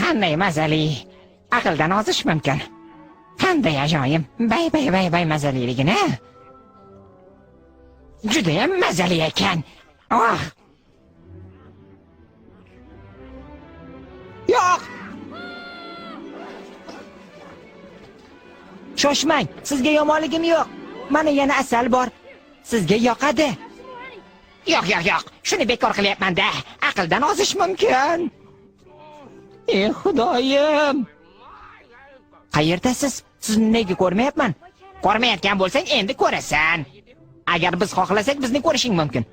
Qanday mazali. Aqldan ozish mumkin. Qanday ajoyib. Bay mazaliligini. Juda ham mazali ekan. Yo'q. Shoshmang, sizga yomonligim yo'q. Mana yana asal bor. Sizga yoqadi. Yo'q. Shuni bekor qilyapman-da. Aqldan ozish mumkin. Ey Xudoyim. Qayerdasiz? Sizni nega ko'rmayapman? Ko'rmayotgan bo'lsang, endi ko'rasan. Agar biz xohlasak, bizni ko'rishing mumkin.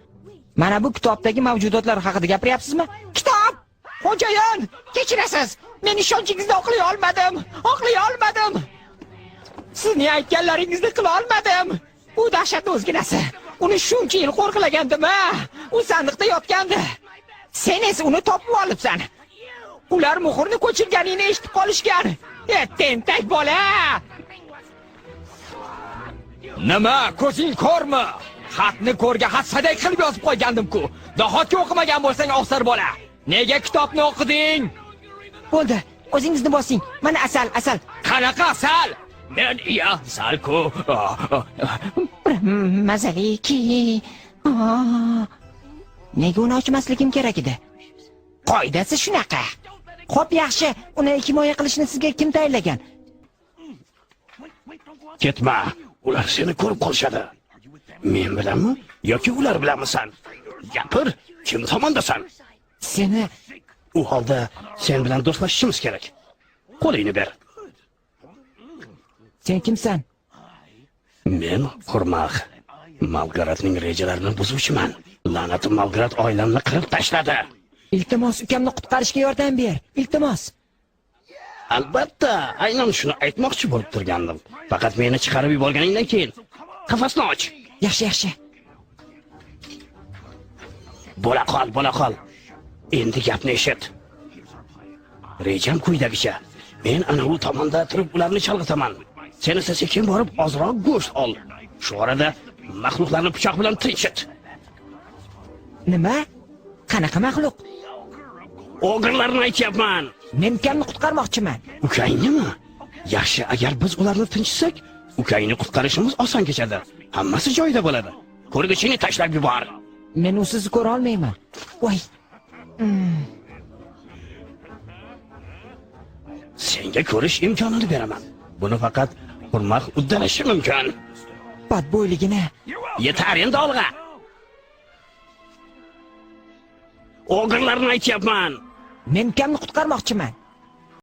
Mana bu kitobdagi mavjudotlar haqida gapiryapsizmi? Kitob! Xo'jayin, kechirasiz. Men ishonchingizni oqlay olmadim. Sizning aytganlaringizni qila olmadim. Bu dahshatli o'zginasi. Uni shuncha yil qo'rqlagandim-a. U sandiqda yotgandi. Sen esa uni topib olibsan. Ular muhrni ko'chirganingni eshitib qolishgan. Tentak bola! Nima, ko'zing ko'rmi? Xatni ko'rga hassaday qilib yozib qo'ygandim-ku. Nahotki o'qimagan bo'lsang, oqsar bola. Nega kitobni o'qiding? Bo'ldi, o'zingizni bosing. Mana asal. Qanaqa asal? Men asal-ku. Mazaliki. Nega uni ochmasligim kerak edi? Qoidasi shunaqa. Xo'p, yaxshi. Uni himoya qilishni sizga kim tayinlagan? Ketma. Ular seni ko'rib qolishadi. Men bilanmi yoki ular bilanmisan? Gapir, kim tomondasan? Seni. U holda sen bilan do'stlashishimiz kerak. Qo'lingni ber. Sen kimsan? Men Qurmaq. Malgaratning rejalarini buzuvchiman. La'nati Malgarat oilamni qirib tashladi. Iltimos, ukamni qutqarishga yordam ber. Iltimos. Albatta, aynan shuni aytmoqchi bo'lib turgandim. Faqat meni chiqarib yuborganingdan keyin qafasni och. Yaxshi. Bo'la qol. Endi gapni eshit. Rejam quyidagicha. Men ana u tomonda turib ularni chalg'itaman. Sen esa sekin borib ozroq go'sht ol. Shu orada mahluqlarni pichoq bilan tinchit. Nima? Qanaqa mahluq? O'g'irlarni aytyapman. Men ukamni qutqarmoqchiman. Ukangnimi? Yaxshi, agar biz ularni tinchitsak, ukangni qutqarishimiz oson kechadi. Hammasi joyida bo'ladi. Ko'rgichini tashlab yubor. Men usiz ko'ra olmayman. Voy. Senga ko'rish imkonini beraman. Buni faqat Qurmaq uddalashi mumkin. Badbo'yligini. Yetar endi olg'a. O'g'irlarni aytyapman. Men ukamni qutqarmoqchiman.